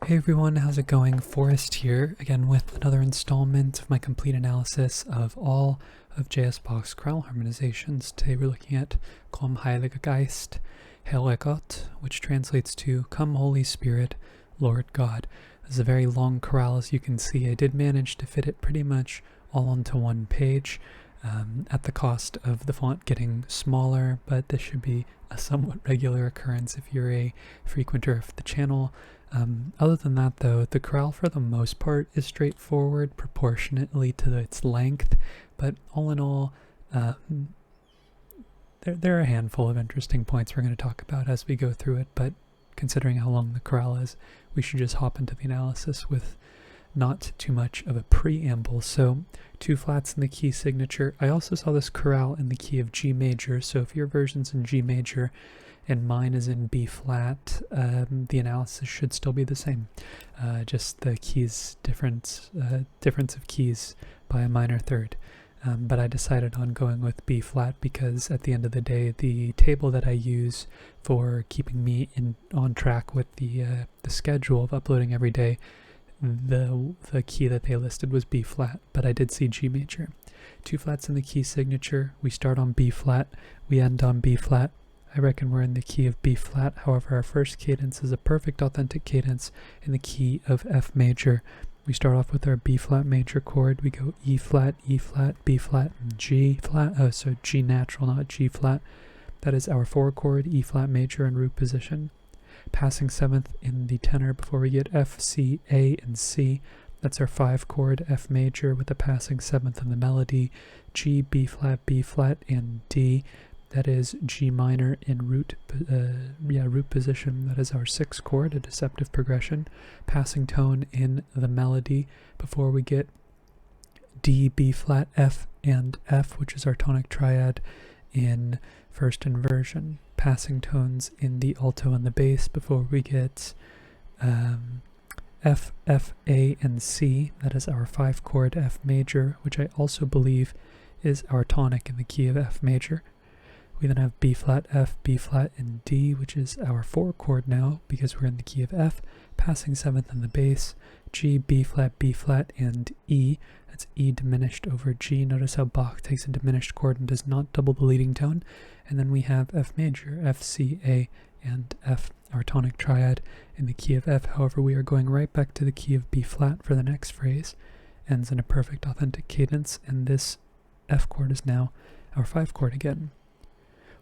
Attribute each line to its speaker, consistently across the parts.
Speaker 1: Hey everyone, how's it going? Forrest here, again with another installment of my complete analysis of all of J.S. Bach's chorale harmonizations. Today we're looking at Komm Heiliger Geist, Heilige Gott, which translates to Come Holy Spirit, Lord God. This is a very long chorale, as you can see. I did manage to fit it pretty much all onto one page, at the cost of the font getting smaller, but this should be a somewhat regular occurrence if you're a frequenter of the channel. Other than that though, the chorale for the most part is straightforward proportionately to its length, but all in all, there are a handful of interesting points we're going to talk about as we go through it, but considering how long the chorale is, we should just hop into the analysis with not too much of a preamble. So, 2 flats in the key signature. I also saw this chorale in the key of G major, so if your version's in G major and mine is in B flat, the analysis should still be the same. Just the keys difference of keys by a minor third. But I decided on going with B flat because at the end of the day, the table that I use for keeping me on track with the schedule of uploading every day, the key that they listed was B flat, but I did see G major. 2 flats in the key signature. We start on B flat, we end on B flat. I reckon we're in the key of B flat. However, our first cadence is a perfect authentic cadence in the key of F major. We start off with our B flat major chord. We go E flat, B flat, and G flat. Oh, so G natural, not G flat. That is our 4 chord, E flat major in root position. Passing 7th in the tenor before we get F, C, A, and C. That's our 5 chord, F major, with a passing 7th in the melody. G, B flat, and D. That is G minor in root position. That is our 6 chord, a deceptive progression. Passing tone in the melody before we get D, B flat, F, and F, which is our tonic triad in first inversion. Passing tones in the alto and the bass before we get F, A, and C. That is our 5 chord F major, which I also believe is our tonic in the key of F major. We then have B flat, F, B flat, and D, which is our 4 chord now because we're in the key of F. Passing 7th in the bass, G, B flat, and E. That's E diminished over G. Notice how Bach takes a diminished chord and does not double the leading tone. And then we have F major, F, C, A, and F, our tonic triad in the key of F. However, we are going right back to the key of B flat for the next phrase. Ends in a perfect authentic cadence, and this F chord is now our 5 chord again.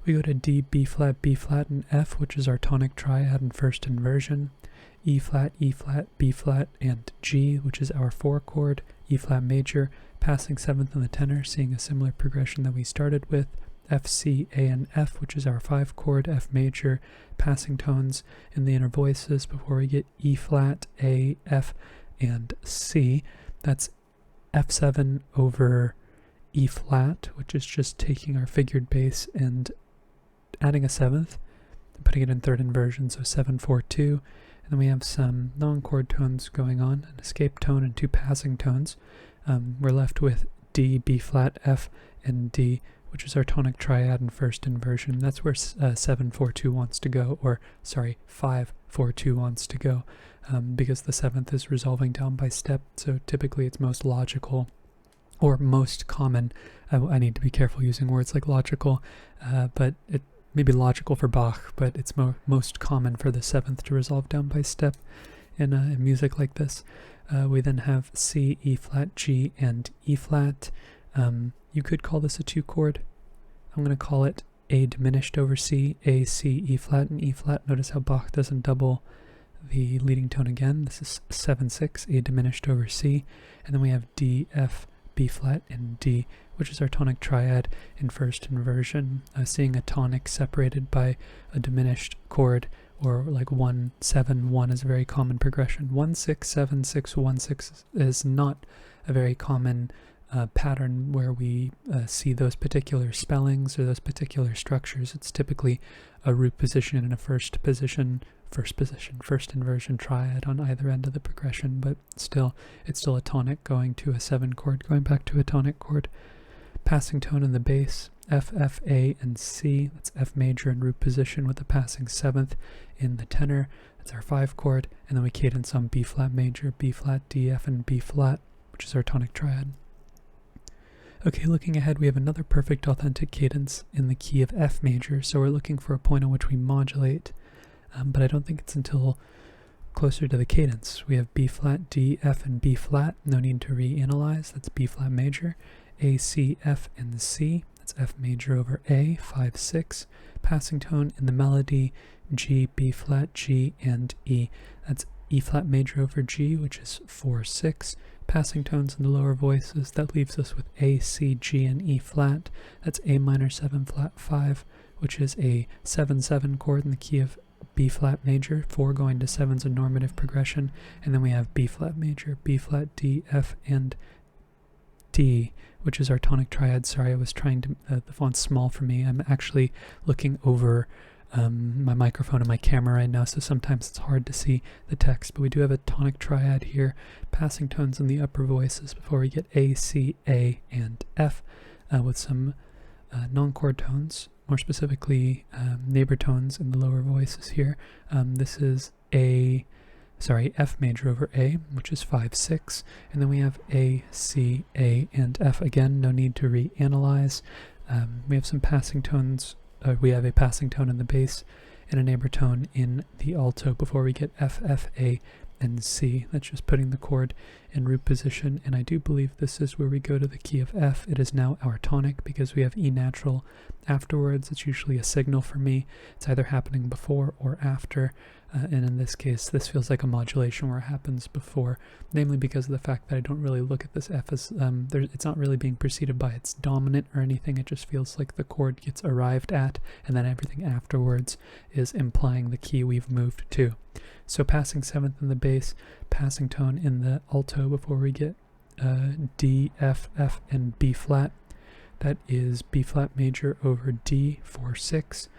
Speaker 1: We go to D, B flat, and F, which is our tonic triad in first inversion. E flat, B flat, and G, which is our 4 chord, E flat major, passing 7th in the tenor, seeing a similar progression that we started with. F, C, A, and F, which is our 5 chord, F major, passing tones in the inner voices before we get E flat, A, F, and C. That's F7 over E flat, which is just taking our figured bass and adding a 7th, and putting it in third inversion, so 7, 4, 2. And then we have some non-chord tones going on, an escape tone and 2 passing tones. We're left with D, B flat, F, and D, which is our tonic triad in first inversion. That's where 7, 4, 2 wants to go, or sorry, 5, 4, 2 wants to go, because the 7th is resolving down by step, so typically it's most logical, or most common. I need to be careful using words like logical, but it may be logical for Bach, but it's most common for the 7th to resolve down by step in music like this. We then have C, E flat, G, and E flat. You could call this a 2 chord. I'm going to call it A diminished over C, A, C, E flat, and E flat. Notice how Bach doesn't double the leading tone again. This is 7, 6, A diminished over C. And then we have D, F, B flat, and D, which is our tonic triad in first inversion. Seeing a tonic separated by a diminished chord, or like 1, 7, 1 is a very common progression. 1, 6, 7, 6, 1, 6 is not a very common pattern where we see those particular spellings or those particular structures. It's typically a root position and a first inversion triad on either end of the progression, but still, it's still a tonic going to a 7 chord, going back to a tonic chord. Passing tone in the bass, F, F, A, and C. That's F major in root position with the passing 7th in the tenor. That's our 5 chord. And then we cadence on B flat major, B flat, D, F, and B flat, which is our tonic triad. Okay, looking ahead, we have another perfect authentic cadence in the key of F major, so we're looking for a point on which we modulate, but I don't think it's until closer to the cadence. We have B flat, D, F, and B flat. No need to reanalyze. That's B flat major. A, C, F, and C. That's F major over A, 5, 6. Passing tone in the melody, G, B flat, G, and E. That's E flat major over G, which is 4, 6. Passing tones in the lower voices, that leaves us with A, C, G, and E flat. That's A minor 7 flat 5, which is a 7-7 chord in the key of B flat major, 4 going to 7 is a normative progression, and then we have B flat major, B flat, D, F, and D, which is our tonic triad. Sorry, I was trying to, the font's small for me. I'm actually looking over my microphone and my camera right now, so sometimes it's hard to see the text, but we do have a tonic triad here, passing tones in the upper voices before we get A, C, A, and F, with some non-chord tones, more specifically neighbor tones in the lower voices here. This is F major over A, which is 5, 6, and then we have A, C, A, and F. Again, no need to reanalyze. We have some passing tones. We have a passing tone in the bass and a neighbor tone in the alto before we get F, F, A, and C. That's just putting the chord in root position, and I do believe this is where we go to the key of F. It is now our tonic because we have E natural afterwards. It's usually a signal for me. It's either happening before or after, and in this case this feels like a modulation where it happens before, namely because of the fact that I don't really look at this F as it's not really being preceded by its dominant or anything. It just feels like the chord gets arrived at, and then everything afterwards is implying the key we've moved to. So passing 7th in the bass, passing tone in the alto before we get D, F, F, and B flat. That is B flat major over D, 4, 6.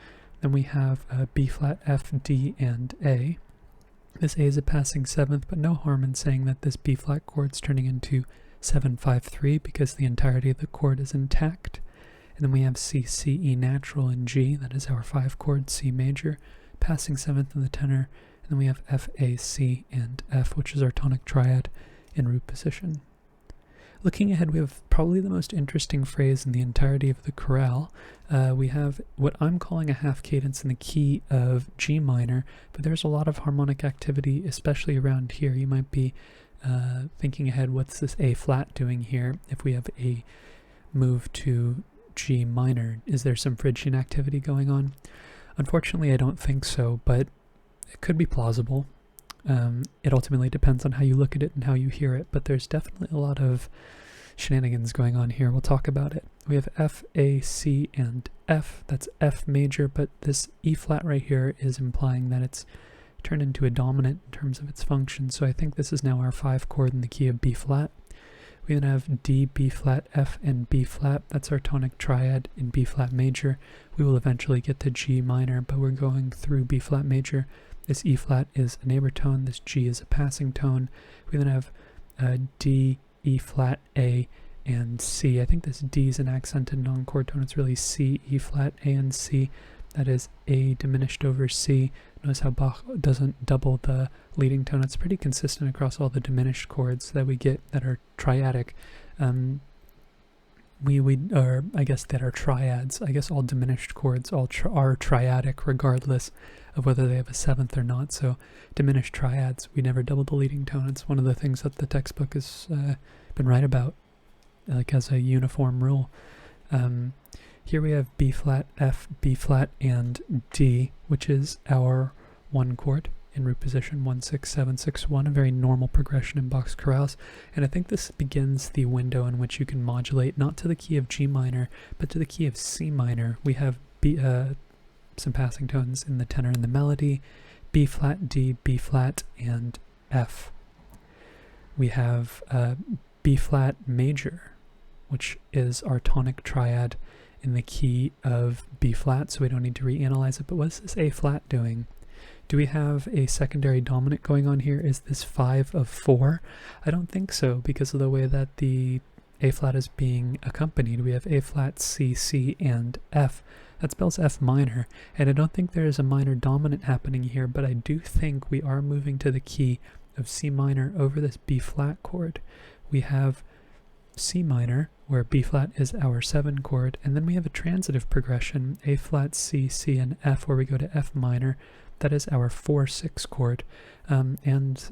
Speaker 1: Then we have B flat, F, D, and A. This A is a passing 7th, but no harm in saying that this B flat chord's turning into 7, 5, 3 because the entirety of the chord is intact. And then we have C, C, E natural, and G. That is our 5 chord, C major, passing 7th in the tenor. And then we have F, A, C, and F, which is our tonic triad in root position. Looking ahead, we have probably the most interesting phrase in the entirety of the chorale. We have what I'm calling a half cadence in the key of G minor, but there's a lot of harmonic activity, especially around here. You might be thinking ahead, what's this A flat doing here if we have a move to G minor? Is there some Phrygian activity going on? Unfortunately, I don't think so, but it could be plausible. It ultimately depends on how you look at it and how you hear it, but there's definitely a lot of shenanigans going on here. We'll talk about it. We have F, A, C, and F. That's F major, but this E flat right here is implying that it's turned into a dominant in terms of its function, so I think this is now our 5 chord in the key of B flat. We then have D, B flat, F, and B flat. That's our tonic triad in B flat major. We will eventually get to G minor, but we're going through B flat major. This E flat is a neighbor tone, this G is a passing tone. We then have D, E flat, A, and C. I think this D is an accented non-chord tone. It's really C, E flat, A, and C. That is A diminished over C. Notice how Bach doesn't double the leading tone. It's pretty consistent across all the diminished chords that we get that are triadic. I guess that are triads. I guess all diminished chords are triadic regardless of whether they have a 7th or not. So diminished triads, we never double the leading tone. It's one of the things that the textbook has been right about, like as a uniform rule. Here we have B flat, F, B flat, and D, which is our 1 chord in root position, 1, 6, 7, 6, 1, a very normal progression in Bach's chorales. And I think this begins the window in which you can modulate not to the key of G minor, but to the key of C minor. We have some passing tones in the tenor and the melody, B flat, D, B flat, and F. We have B flat major, which is our tonic triad in the key of B flat, so we don't need to reanalyze it. But what is this A flat doing? Do we have a secondary dominant going on here? Is this 5 of 4? I don't think so, because of the way that the A flat is being accompanied. We have A flat, C, C, and F. That spells F minor, and I don't think there is a minor dominant happening here, but I do think we are moving to the key of C minor over this B flat chord. We have C minor, where B flat is our 7 chord, and then we have a transitive progression, A flat, C, C, and F, where we go to F minor. That is our 4-6 chord, and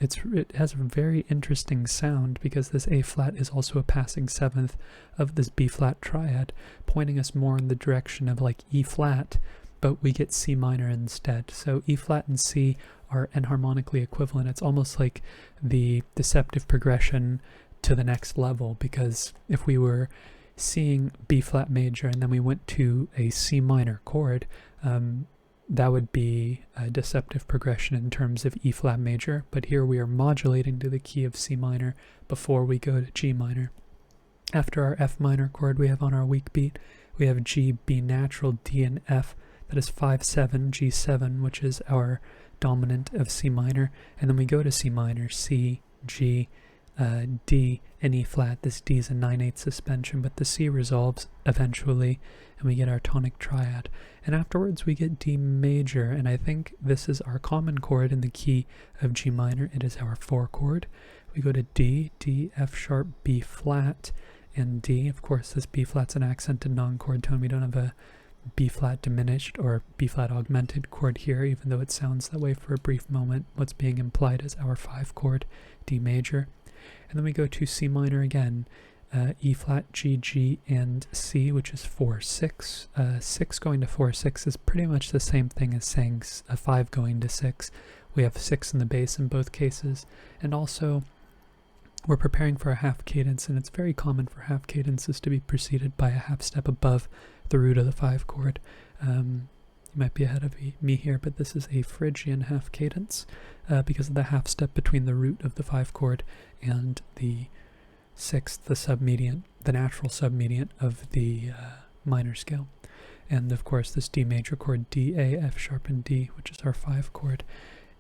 Speaker 1: it has a very interesting sound because this A flat is also a passing 7th of this B flat triad, pointing us more in the direction of like E flat, but we get C minor instead. So E flat and C are enharmonically equivalent. It's almost like the deceptive progression to the next level, because if we were seeing B flat major and then we went to a C minor chord, that would be a deceptive progression in terms of E flat major, but here we are modulating to the key of C minor before we go to G minor. After our F minor chord we have on our weak beat, we have G, B natural, D, and F. That is 5-7, G7, which is our dominant of C minor, and then we go to C minor, C, G, D, and E flat. This D is a 9/8 suspension, but the C resolves eventually, and we get our tonic triad. And afterwards we get D major, and I think this is our common chord in the key of G minor. It is our 4 chord. We go to D, D, F sharp, B flat, and D. Of course, this B flat's an accented non-chord tone. We don't have a B flat diminished or B flat augmented chord here, even though it sounds that way for a brief moment. What's being implied is our 5 chord, D major. And then we go to C minor again, E flat, G, G, and C, which is 4-6. 6 going to 4-6 is pretty much the same thing as saying a 5 going to 6. We have 6 in the bass in both cases, and also we're preparing for a half cadence, and it's very common for half cadences to be preceded by a half step above the root of the 5 chord. You might be ahead of me here, but this is a Phrygian half cadence because of the half step between the root of the 5 chord and the 6th, the submediant, the natural submediant of the minor scale. And of course this D major chord, D, A, F sharp, and D, which is our 5 chord.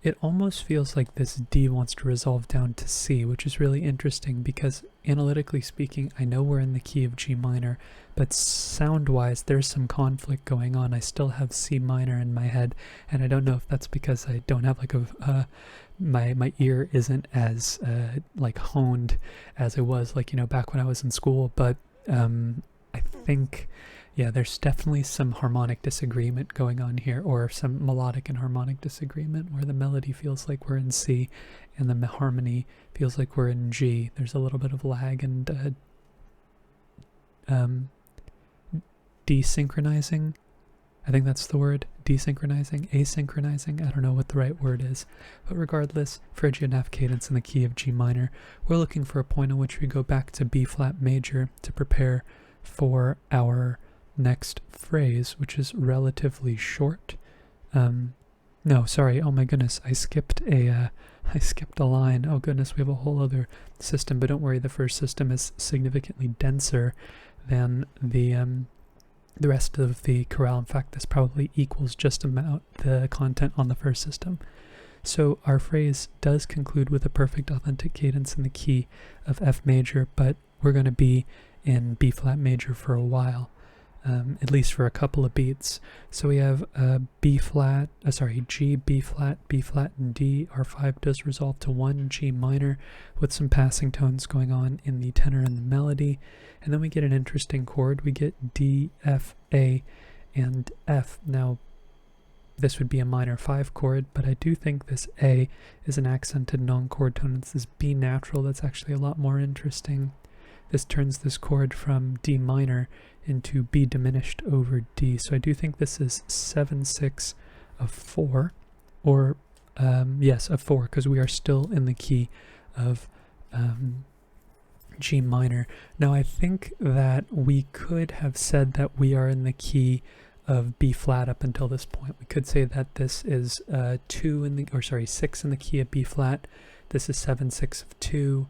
Speaker 1: It almost feels like this D wants to resolve down to C, which is really interesting because analytically speaking, I know we're in the key of G minor, but sound-wise there's some conflict going on. I still have C minor in my head, and I don't know if that's because I don't have like my ear isn't as like honed as it was, like, you know, back when I was in school, but I think, yeah, there's definitely some harmonic disagreement going on here, or some melodic and harmonic disagreement where the melody feels like we're in C and the harmony feels like we're in G. There's a little bit of lag and desynchronizing. I think that's the word. Desynchronizing, asynchronizing. I don't know what the right word is. But regardless, Phrygian half cadence in the key of G minor. We're looking for a point in which we go back to B flat major to prepare for our next phrase, which is relatively short. No, sorry. Oh my goodness, I skipped a line. Oh goodness, we have a whole other system. But don't worry, the first system is significantly denser than the rest of the chorale. In fact, this probably equals just about the content on the first system. So our phrase does conclude with a perfect authentic cadence in the key of F major, but we're going to be in B flat major for a while, at least for a couple of beats. So we have G, B flat, and D. Our 5 does resolve to 1 G minor with some passing tones going on in the tenor and the melody. And then we get an interesting chord. We get D, F, A, and F. Now, this would be a minor 5 chord, but I do think this A is an accented non-chord tone. It's this B natural that's actually a lot more interesting. This turns this chord from D minor into B diminished over D. So I do think this is 7/6 of 4, or yes, of 4, because we are still in the key of G minor. Now I think that we could have said that we are in the key of B flat up until this point. We could say that this is 6 in the key of B flat. This is 7/6 of 2.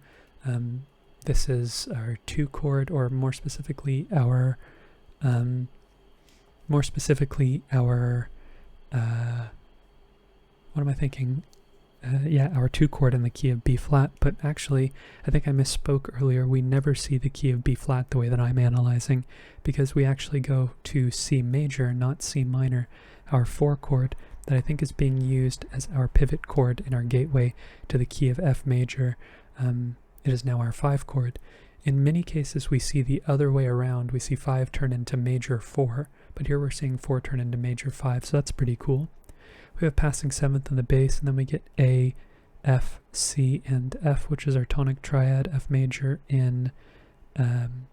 Speaker 1: This is our 2 chord, or more specifically our what am I thinking? our 2 chord in the key of B flat, but actually, I think I misspoke earlier. We never see the key of B flat the way that I'm analyzing, because we actually go to C major, not C minor, our 4 chord that I think is being used as our pivot chord in our gateway to the key of F major. It is now our 5 chord. In many cases, we see the other way around. We see 5 turn into major 4, but here we're seeing 4 turn into major 5, so that's pretty cool. We have passing 7th in the bass, and then we get A, F, C, and F, which is our tonic triad, F major in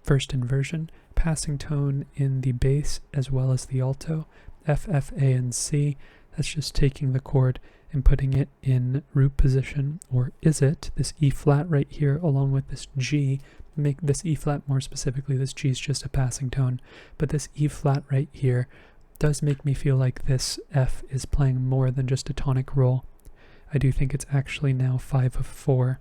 Speaker 1: first inversion, passing tone in the bass as well as the alto, F, F, A, and C. That's just taking the chord and putting it in root position, or is it, this E flat right here along with this G, make this E flat more specifically, this G is just a passing tone, but this E flat right here does make me feel like this F is playing more than just a tonic roll. I do think it's actually now 5 of 4,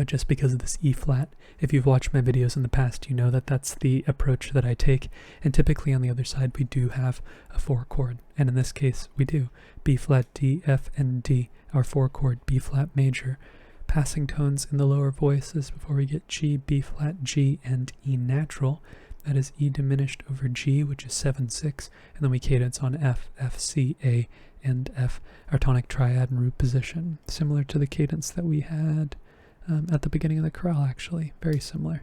Speaker 1: just because of this E flat. If you've watched my videos in the past, you know that that's the approach that I take, and typically on the other side we do have a 4 chord, and in this case we do. B flat, D, F, and D, our 4 chord, B flat major. Passing tones in the lower voices before we get G, B flat, G, and E natural. That is E diminished over G, which is 7-6, and then we cadence on F, F, C, A, and F, our tonic triad in root position, similar to the cadence that we had at the beginning of the chorale, actually, very similar.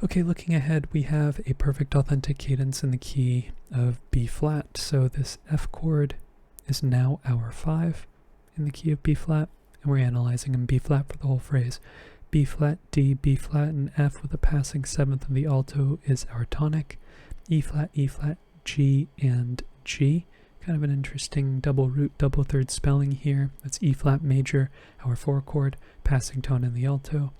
Speaker 1: Okay, looking ahead, we have a perfect authentic cadence in the key of B flat, so this F chord is now our 5 in the key of B flat, and we're analyzing in B flat for the whole phrase. B flat, D, B flat, and F with a passing 7th of the alto is our tonic. E flat, G, and G. Kind of an interesting double root, double third spelling here. That's E flat major, our 4 chord, passing tone in the alto.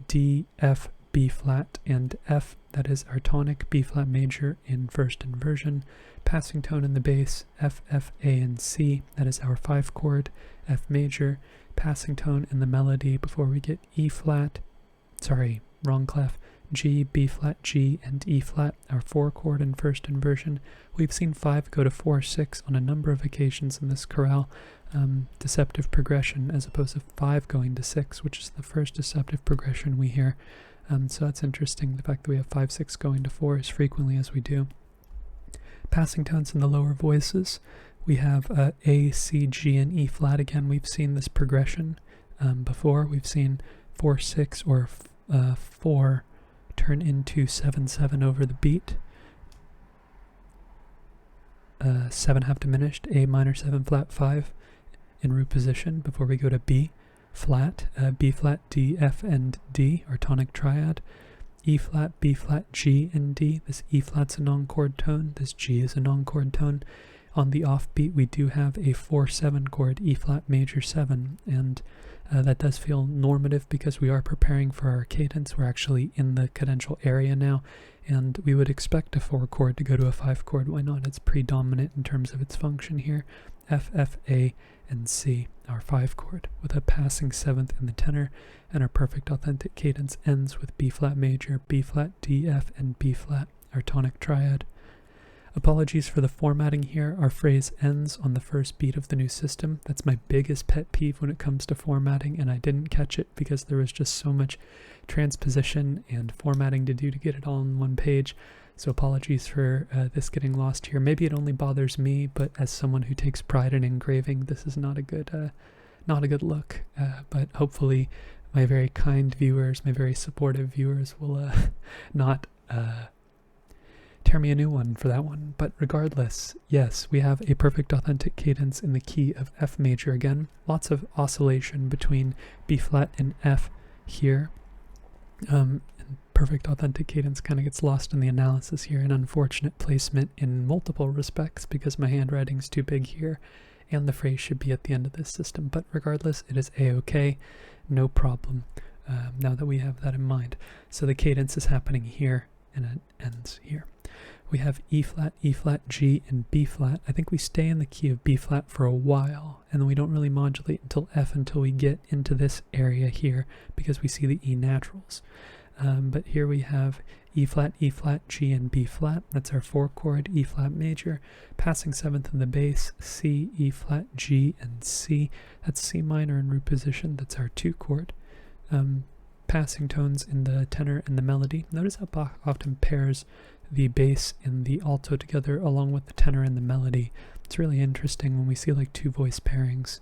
Speaker 1: D, F, B flat, and F, that is our tonic, B flat major in first inversion. Passing tone in the bass, F, F, A, and C, that is our 5 chord, F major. Passing tone in the melody before we get E flat, sorry, wrong clef, G, B flat, G, and E flat, our 4 chord in first inversion. We've seen 5 go to 4-6 on a number of occasions in this chorale, deceptive progression, as opposed to 5 going to 6, which is the first deceptive progression we hear. So that's interesting, the fact that we have 5-6 going to 4 as frequently as we do. Passing tones in the lower voices. We have A, C, G, and E flat again. We've seen this progression before. We've seen 4-6 or 4 turn into 7-7 over the beat. 7 half diminished, A minor 7 flat 5 in root position before we go to B flat, B flat, D, F, and D, our tonic triad. E flat, B flat, G, and D. This E flat's a non-chord tone. This G is a non-chord tone. On the offbeat, we do have a 4-7 chord, E flat major 7, and that does feel normative because we are preparing for our cadence. We're actually in the cadential area now, and we would expect a 4 chord to go to a 5 chord. Why not? It's predominant in terms of its function here. F, F, A, and C, our 5 chord, with a passing 7th in the tenor, and our perfect authentic cadence ends with B flat major, B flat, D, F, and B flat, our tonic triad. Apologies for the formatting here. Our phrase ends on the first beat of the new system. That's my biggest pet peeve when it comes to formatting, and I didn't catch it because there was just so much transposition and formatting to do to get it all on one page. So apologies for this getting lost here. Maybe it only bothers me, but as someone who takes pride in engraving, this is not a good look. But hopefully my very kind viewers, my very supportive viewers will not tear me a new one for that one. But regardless, yes, we have a perfect authentic cadence in the key of F major again. Lots of oscillation between B flat and F here. And perfect authentic cadence kind of gets lost in the analysis here. An unfortunate placement in multiple respects because my handwriting's too big here and the phrase should be at the end of this system. But regardless, it is a-okay, no problem, now that we have that in mind. So the cadence is happening here and it ends here. We have E flat, G, and B flat. I think we stay in the key of B flat for a while, and then we don't really modulate until F until we get into this area here because we see the E naturals. But here we have E flat, G, and B flat. That's our 4-chord E flat major. Passing 7th in the bass, C, E flat, G, and C. That's C minor in root position. That's our 2-chord. Passing tones in the tenor and the melody. Notice how Bach often pairs the bass and the alto together along with the tenor and the melody. It's really interesting when we see like 2 voice pairings.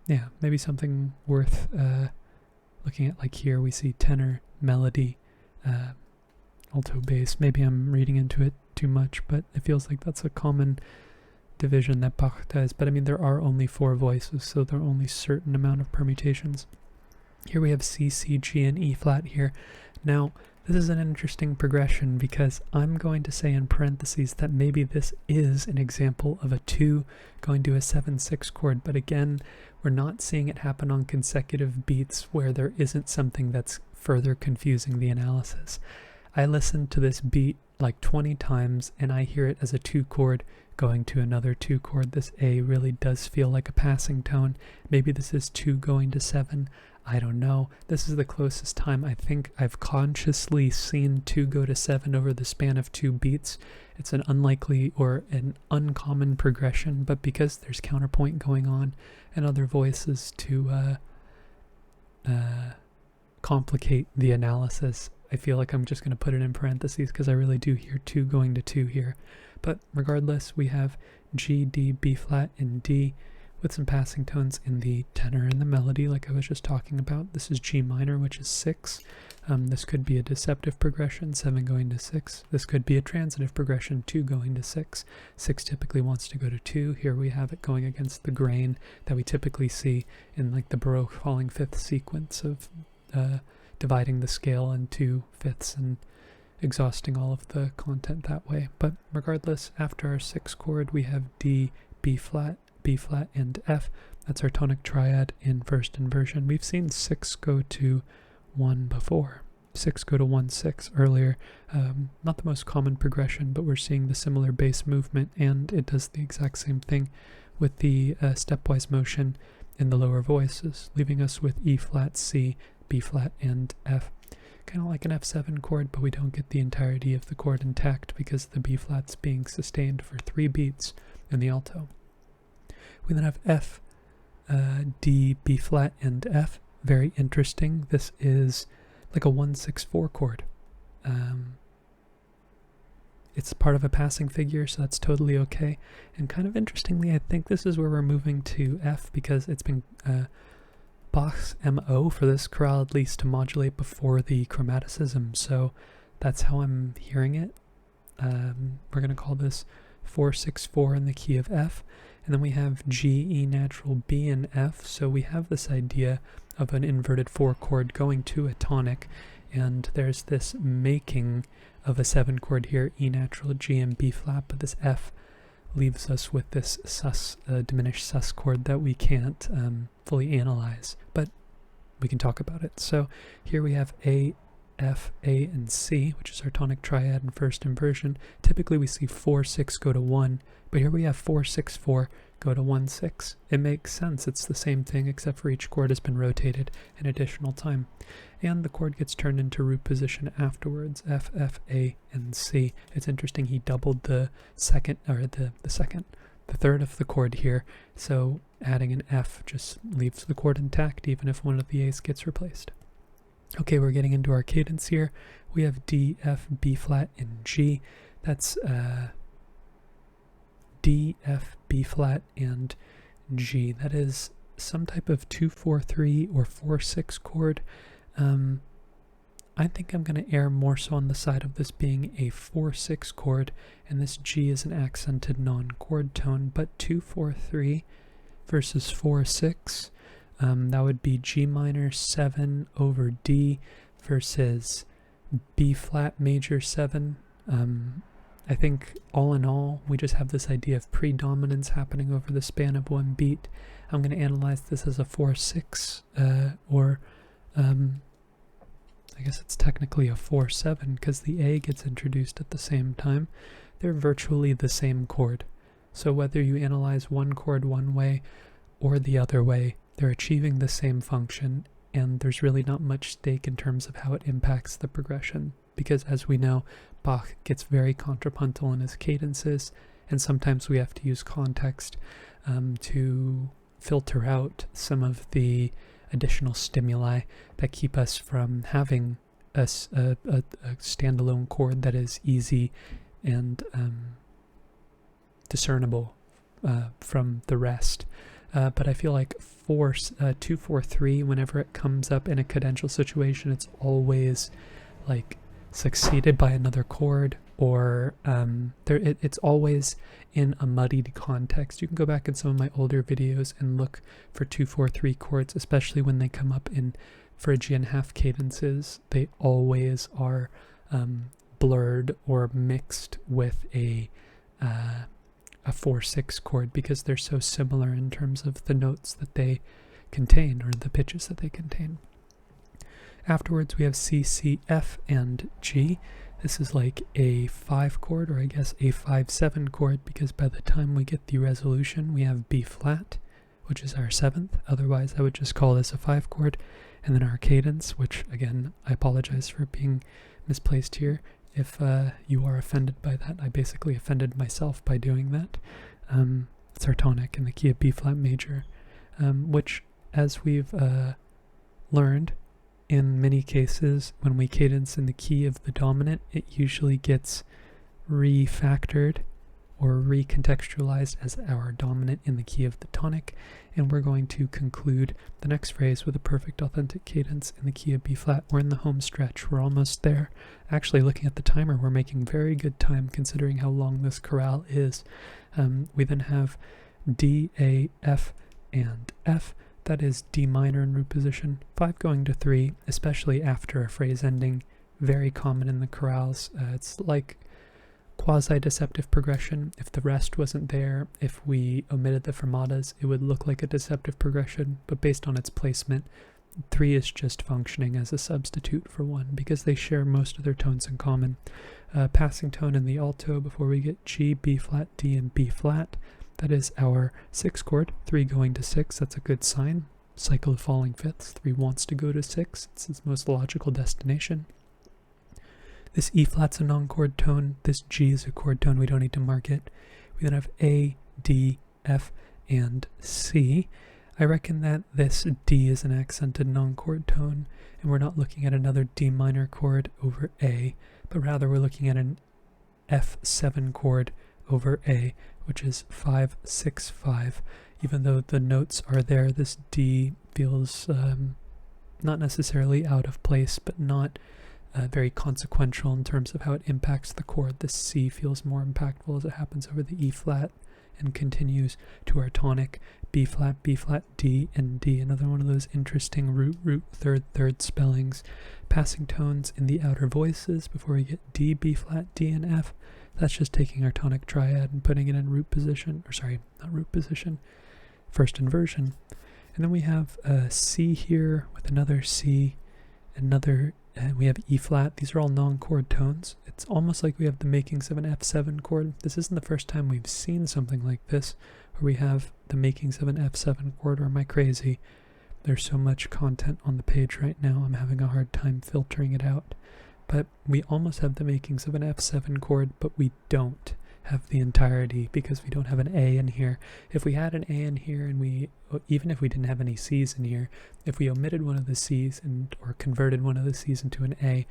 Speaker 1: Yeah, maybe something worth looking at. Like here we see tenor, melody, alto, bass. Maybe I'm reading into it too much, but it feels like that's a common division that Bach does. But I mean, there are only 4 voices, so there are only a certain amount of permutations. Here we have C, C, G, and E flat here. Now, this is an interesting progression because I'm going to say in parentheses that maybe this is an example of a 2 going to a 7/6 chord, but again, we're not seeing it happen on consecutive beats where there isn't something that's further confusing the analysis. I listened to this beat like 20 times and I hear it as a 2 chord going to another 2 chord. This A really does feel like a passing tone. Maybe this is 2 going to 7. I don't know. This is the closest time I think I've consciously seen 2 go to 7 over the span of 2 beats. It's an unlikely or an uncommon progression, but because there's counterpoint going on and other voices to complicate the analysis, I feel like I'm just going to put it in parentheses because I really do hear 2 going to 2 here. But regardless, we have G, D, B flat, and D with some passing tones in the tenor and the melody like I was just talking about. This is G minor, which is 6. This could be a deceptive progression, 7 going to 6. This could be a transitive progression, 2 going to 6. 6 typically wants to go to 2. Here we have it going against the grain that we typically see in like the Baroque falling 5th sequence of dividing the scale into fifths and exhausting all of the content that way. But regardless, after our 6th chord, we have D, B flat, and F. That's our tonic triad in first inversion. We've seen 6 go to 1 before. 6 go to 1/6 earlier. Not the most common progression, but we're seeing the similar bass movement, and it does the exact same thing with the stepwise motion in the lower voices, leaving us with E flat, C, B flat, and F. Kind of like an F7 chord, but we don't get the entirety of the chord intact because the B flat's being sustained for 3 beats in the alto. We then have F, D, B flat, and F. Very interesting. This is like a 1/6/4 chord. It's part of a passing figure, so that's totally okay. And kind of interestingly, I think this is where we're moving to F because it's been Bach's MO for this chorale, at least, to modulate before the chromaticism. So that's how I'm hearing it. We're going to call this 4/6/4 in the key of F. And then we have G, E natural, B, and F. So we have this idea of an inverted 4 chord going to a tonic. And there's this making of a 7 chord here, E natural, G, and B flat. But this F leaves us with this sus, diminished sus chord that we can't fully analyze. But we can talk about it. So here we have A, F, A, and C, which is our tonic triad in first inversion. Typically we see 4/6 go to 1, but here we have 4/6/4 go to 1/6. It makes sense. It's the same thing except for each chord has been rotated an additional time. And the chord gets turned into root position afterwards, F, F, A, and C. It's interesting he doubled the second, or the third of the chord here, so adding an F just leaves the chord intact even if one of the A's gets replaced. Okay, we're getting into our cadence here. We have D, F, B flat, and G. That's D, F, B flat, and G. That is some type of 2/4/3 or 4/6 chord. I think I'm going to err more so on the side of this being a 4/6 chord, and this G is an accented non-chord tone, but 2/4/3 versus 4/6. That would be G minor 7 over D versus B flat major 7. I think all in all, we just have this idea of predominance happening over the span of one beat. I'm going to analyze this as a 4/6, or I guess it's technically a 4/7 because the A gets introduced at the same time. They're virtually the same chord. So whether you analyze one chord one way or the other way, they're achieving the same function, and there's really not much stake in terms of how it impacts the progression. because as we know, Bach gets very contrapuntal in his cadences, and sometimes we have to use context to filter out some of the additional stimuli that keep us from having a standalone chord that is easy and discernible from the rest. But I feel like 2-4-3, whenever it comes up in a cadential situation, it's always like succeeded by another chord, or it's always in a muddied context. You can go back in some of my older videos and look for 2-4-3 chords, especially when they come up in Phrygian half cadences. They always are blurred or mixed with a 4-6 chord, because they're so similar in terms of the notes that they contain, or the pitches that they contain. Afterwards we have C, C, F, and G. This is like a 5 chord, or I guess a 5-7 chord, because by the time we get the resolution we have B flat, which is our 7th. Otherwise I would just call this a 5 chord. And then our cadence, which again, I apologize for being misplaced here. If you are offended by that, I basically offended myself by doing that. It's our tonic in the key of B flat major, which, as we've learned, in many cases, when we cadence in the key of the dominant, it usually gets refactored or recontextualized as our dominant in the key of the tonic. And we're going to conclude the next phrase with a perfect authentic cadence in the key of B flat. We're in the home stretch. We're almost there. Actually, looking at the timer, we're making very good time considering how long this chorale is. We then have D, A, F, and F. That is D minor in root position. 5 going to 3, especially after a phrase ending. Very common in the chorales. It's like quasi-deceptive progression. If the rest wasn't there, if we omitted the fermatas, it would look like a deceptive progression, but based on its placement, 3 is just functioning as a substitute for 1, because they share most of their tones in common. Passing tone in the alto before we get G, B flat, D, and B flat. That is our 6 chord, 3 going to 6, that's a good sign. Cycle of falling fifths, 3 wants to go to 6, it's its most logical destination. This E flat's a non-chord tone, this G is a chord tone, we don't need to mark it. We then have A, D, F, and C. I reckon that this D is an accented non-chord tone, and we're not looking at another D minor chord over A, but rather we're looking at an F7 chord over A, which is 5-6-5. Even though the notes are there, this D feels not necessarily out of place, but not very consequential in terms of how it impacts the chord. The C feels more impactful as it happens over the E flat and continues to our tonic, B flat, D, and D. Another one of those interesting root, third spellings. Passing tones in the outer voices before we get D, B flat, D, and F. That's just taking our tonic triad and putting it in root position, or sorry, not root position, first inversion. And then we have a C here with another C, another, and we have E flat. These are all non-chord tones. It's almost like we have the makings of an F7 chord. This isn't the first time we've seen something like this, where we have the makings of an F7 chord, or am I crazy? There's so much content on the page right now, I'm having a hard time filtering it out. But we almost have the makings of an F7 chord, but we don't have the entirety because we don't have an A in here. If we had an A in here, and even if we didn't have any C's in here, if we omitted one of the C's or converted one of the C's into an A,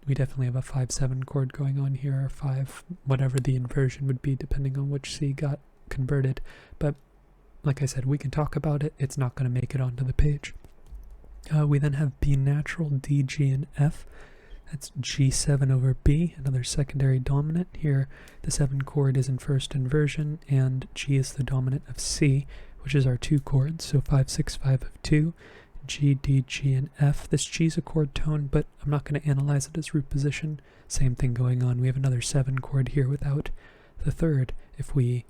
Speaker 1: we definitely have a 5-7 chord going on here, or 5, whatever the inversion would be depending on which C got converted. But like I said, we can talk about it. It's not going to make it onto the page. We then have B natural, D, G, and F. That's G7 over B, another secondary dominant. Here, the 7 chord is in first inversion, and G is the dominant of C, which is our 2 chords, so 5-6-5 of 2, G, D, G, and F. This G is a chord tone, but I'm not going to analyze it as root position. Same thing going on. We have another 7 chord here without the 3rd, if we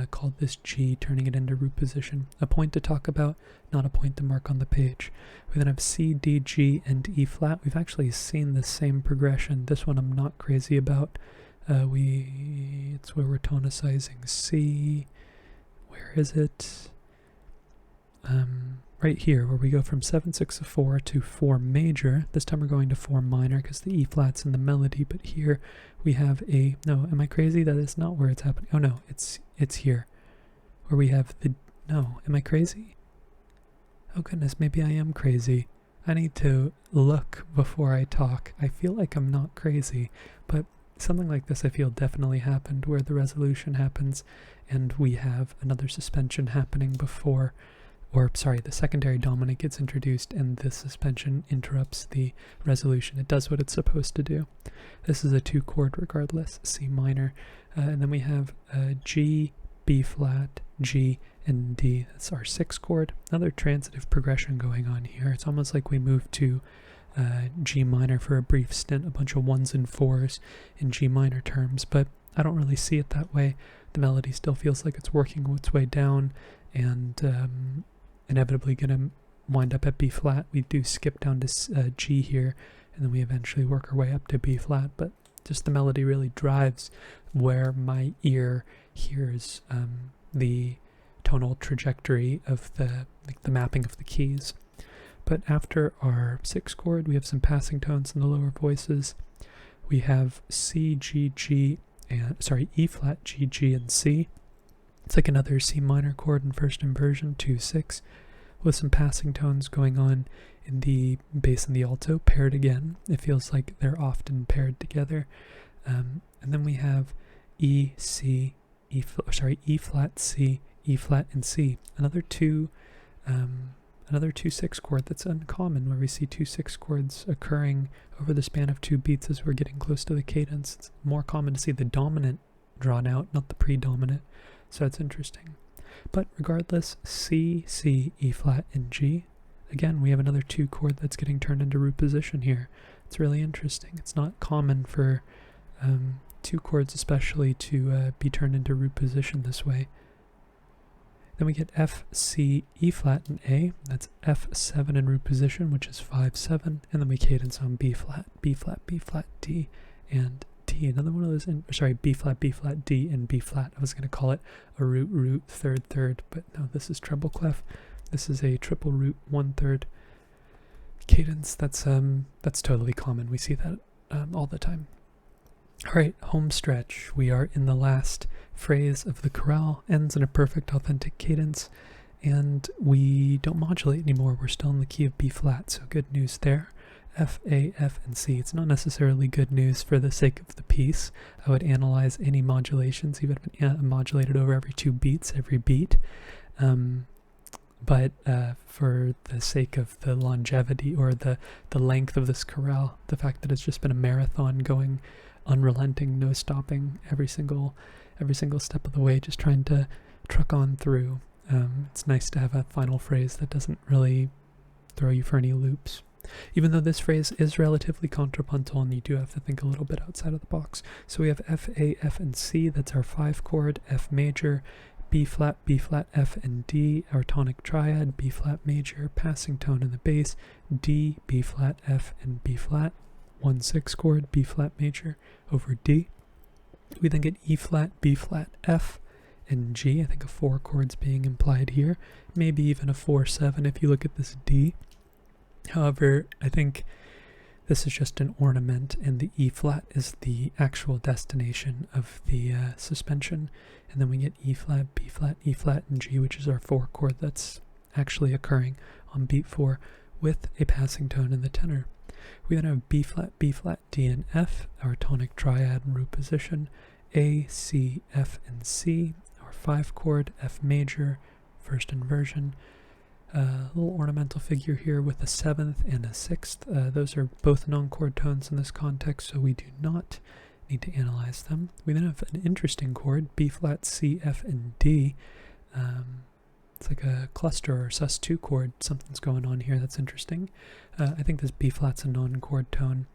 Speaker 1: called this G, turning it into root position. A point to talk about, not a point to mark on the page. We then have C, D, G, and E flat. We've actually seen the same progression. This one I'm not crazy about. It's where we're tonicizing C. Where is it? right here where we go from 7/6/4 to 4 major. This time we're going to 4 minor because the E flat's in the melody, but here we have a, no, am I crazy? That is not where it's happening. Oh no, it's here where we have the, no, am I crazy? Oh goodness, maybe I am crazy. I need to look before I talk. I feel like I'm not crazy, but something like this I feel definitely happened where the resolution happens and we have another suspension happening before, or sorry, the secondary dominant gets introduced and this suspension interrupts the resolution. It does what it's supposed to do. This is a 2 chord regardless, C minor, and then we have G, B flat, G, and D. That's our 6 chord. Another transitive progression going on here. It's almost like we moved to G minor for a brief stint, a bunch of 1s and 4s in G minor terms, but I don't really see it that way. The melody still feels like it's working its way down and inevitably going to wind up at B flat. We do skip down to G here, and then we eventually work our way up to B flat, but just the melody really drives where my ear hears the tonal trajectory of the mapping of the keys. But after our 6 chord, we have some passing tones in the lower voices. We have C, G, G, and E flat, G, G, and C. It's like another C minor chord in first inversion, 2/6, with some passing tones going on in the bass and the alto, paired again. It feels like they're often paired together. And then we have E, C, E flat, C, E flat, and C. Another 2/6 chord that's uncommon, where we see 2/6 chords occurring over the span of 2 beats as we're getting close to the cadence. It's more common to see the dominant drawn out, not the predominant, so that's interesting. But regardless, C, C, E flat, and G. Again, we have another 2 chord that's getting turned into root position here. It's really interesting. It's not common for 2 chords especially to be turned into root position this way. Then we get F, C, E flat, and A. That's F7 in root position, which is 5/7, and then we cadence on B flat, B flat, B flat, D, and D. Another one of those, B flat, D, and B flat. I was going to call it a root, root, third, third, but no, this is treble clef. This is a triple root, 1/3 cadence. That's totally common. We see that all the time. All right, home stretch. We are in the last phrase of the chorale, ends in a perfect authentic cadence, and we don't modulate anymore. We're still in the key of B flat, so good news there. F, A, F, and C. It's not necessarily good news for the sake of the piece. I would analyze any modulations, even if modulated over every 2 beats, every beat. But for the sake of the longevity or the length of this chorale, the fact that it's just been a marathon going unrelenting, no stopping, every single step of the way, just trying to truck on through. It's nice to have a final phrase that doesn't really throw you for any loops. Even though this phrase is relatively contrapuntal and you do have to think a little bit outside of the box. So we have F, A, F, and C. That's our 5 chord, F major, B flat, F, and D, our tonic triad, B flat major, passing tone in the bass, D, B flat, F, and B flat, 1/6 chord, B flat major over D. We then get E flat, B flat, F, and G. I think a 4 chords being implied here, maybe even a 4/7 if you look at this D. However, I think this is just an ornament, and the E flat is the actual destination of the suspension. And then we get E flat, B flat, E flat, and G, which is our 4 chord that's actually occurring on beat 4 with a passing tone in the tenor. We then have B flat, D, and F, our tonic triad in root position, A, C, F, and C, our 5 chord, F major, first inversion. A little ornamental figure here with a 7th and a 6th. Those are both non-chord tones in this context, so we do not need to analyze them. We then have an interesting chord, B flat, C, F, and D. It's like a cluster or sus2 chord. Something's going on here that's interesting. I think this B flat's a non-chord tone.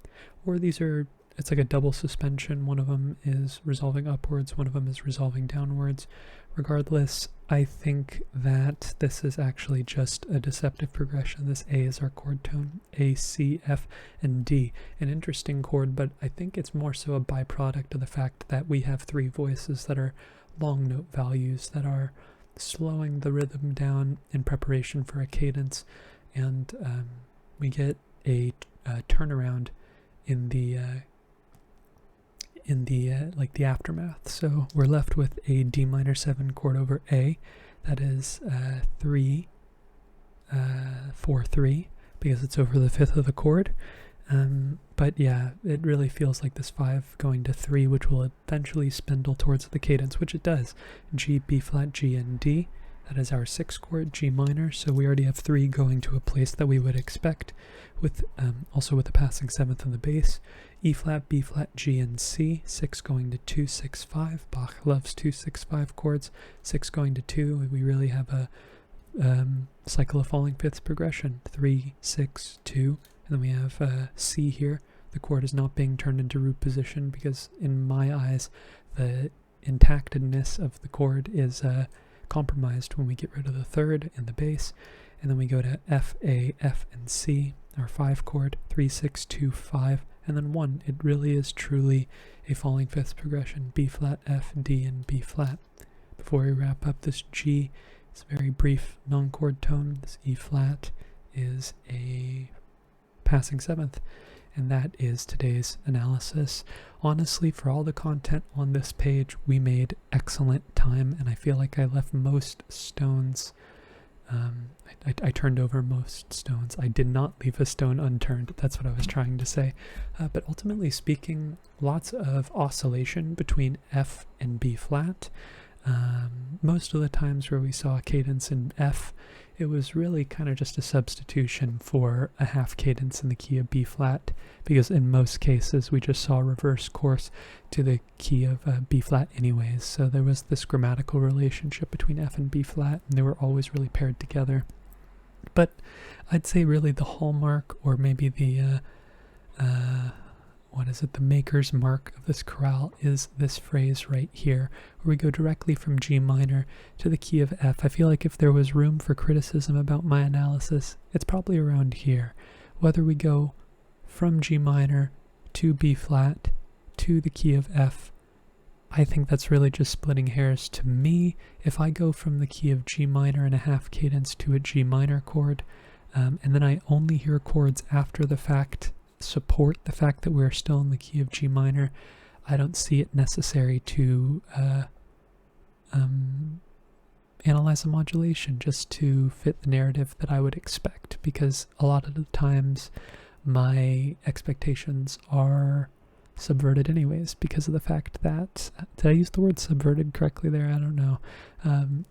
Speaker 1: Or it's like a double suspension. One of them is resolving upwards, one of them is resolving downwards. Regardless, I think that this is actually just a deceptive progression. This A is our chord tone, A, C, F, and D. An interesting chord, but I think it's more so a byproduct of the fact that we have 3 voices that are long note values that are slowing the rhythm down in preparation for a cadence, and we get a turnaround in the like the aftermath. So we're left with a D minor 7 chord over A, that is 3 4 3, because it's over the 5th of the chord. But yeah, it really feels like this 5 going to 3, which will eventually spindle towards the cadence, which it does. G, B flat, G, and D. That is our 6th chord, G minor. So we already have 3 going to a place that we would expect, with also with the passing 7th in the bass. E flat, B flat, G, and C. 6 going to 2, 6, 5. Bach loves 2, 6, 5 chords. 6 going to 2. We really have a cycle of falling fifths progression. 3, 6, 2. And then we have C here. The chord is not being turned into root position because, in my eyes, the intactedness of the chord is compromised when we get rid of the 3rd in the bass. And then we go to F, A, F, and C, our 5 chord, 3, 6, 2, 5, and then 1. It really is truly a falling fifths progression, B flat, F, D, and B flat. Before we wrap up, this G is a very brief non-chord tone. This E flat is a passing 7th, and that is today's analysis. Honestly, for all the content on this page, we made excellent time, and I feel like I left most stones. I turned over most stones. I did not leave a stone unturned. That's what I was trying to say. But ultimately speaking, lots of oscillation between F and B flat. Most of the times where we saw a cadence in F, it was really kind of just a substitution for a half cadence in the key of B flat, because in most cases we just saw reverse course to the key of B flat anyways. So there was this grammatical relationship between F and B flat, and they were always really paired together. But I'd say really the hallmark, or maybe the the maker's mark of this chorale, is this phrase right here, where we go directly from G minor to the key of F. I feel like if there was room for criticism about my analysis, it's probably around here. Whether we go from G minor to B flat to the key of F, I think that's really just splitting hairs. To me, if I go from the key of G minor and a half cadence to a G minor chord, and then I only hear chords after the fact support the fact that we're still in the key of G minor, I don't see it necessary to analyze a modulation just to fit the narrative that I would expect, because a lot of the times my expectations are subverted anyways, because of the fact that, did I use the word subverted correctly there? I don't know.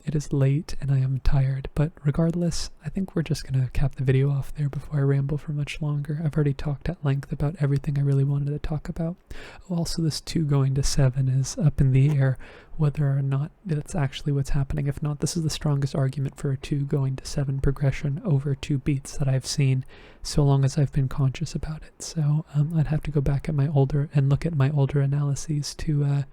Speaker 1: It is late and I am tired, but regardless, I think we're just going to cap the video off there before I ramble for much longer. I've already talked at length about everything I really wanted to talk about. Also, this 2 going to 7 is up in the air, whether or not that's actually what's happening. If not, this is the strongest argument for a 2 going to 7 progression over 2 beats that I've seen, so long as I've been conscious about it. So I'd have to go back at my older and look at my older analyses to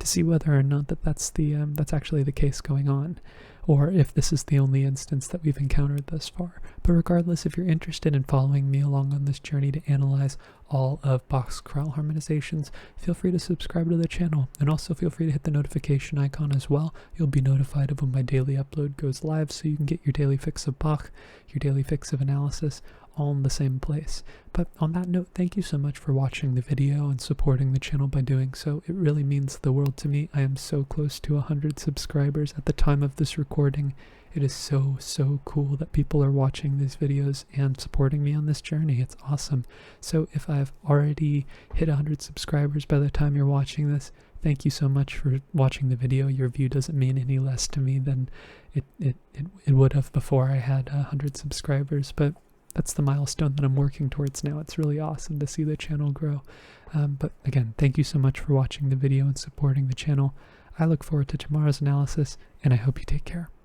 Speaker 1: see whether or not that's actually the case going on, or if this is the only instance that we've encountered thus far. But regardless, if you're interested in following me along on this journey to analyze all of Bach's chorale harmonizations, feel free to subscribe to the channel, and also feel free to hit the notification icon as well. You'll be notified of when my daily upload goes live, so you can get your daily fix of Bach, your daily fix of analysis, all in the same place. But on that note, thank you so much for watching the video and supporting the channel by doing so. It really means the world to me. I am so close to 100 subscribers at the time of this recording. It is so cool that people are watching these videos and supporting me on this journey. It's awesome. So if I've already hit 100 subscribers by the time you're watching this, thank you so much for watching the video. Your view doesn't mean any less to me than it would have before I had 100 subscribers, but that's the milestone that I'm working towards now. It's really awesome to see the channel grow. But again, thank you so much for watching the video and supporting the channel. I look forward to tomorrow's analysis, and I hope you take care.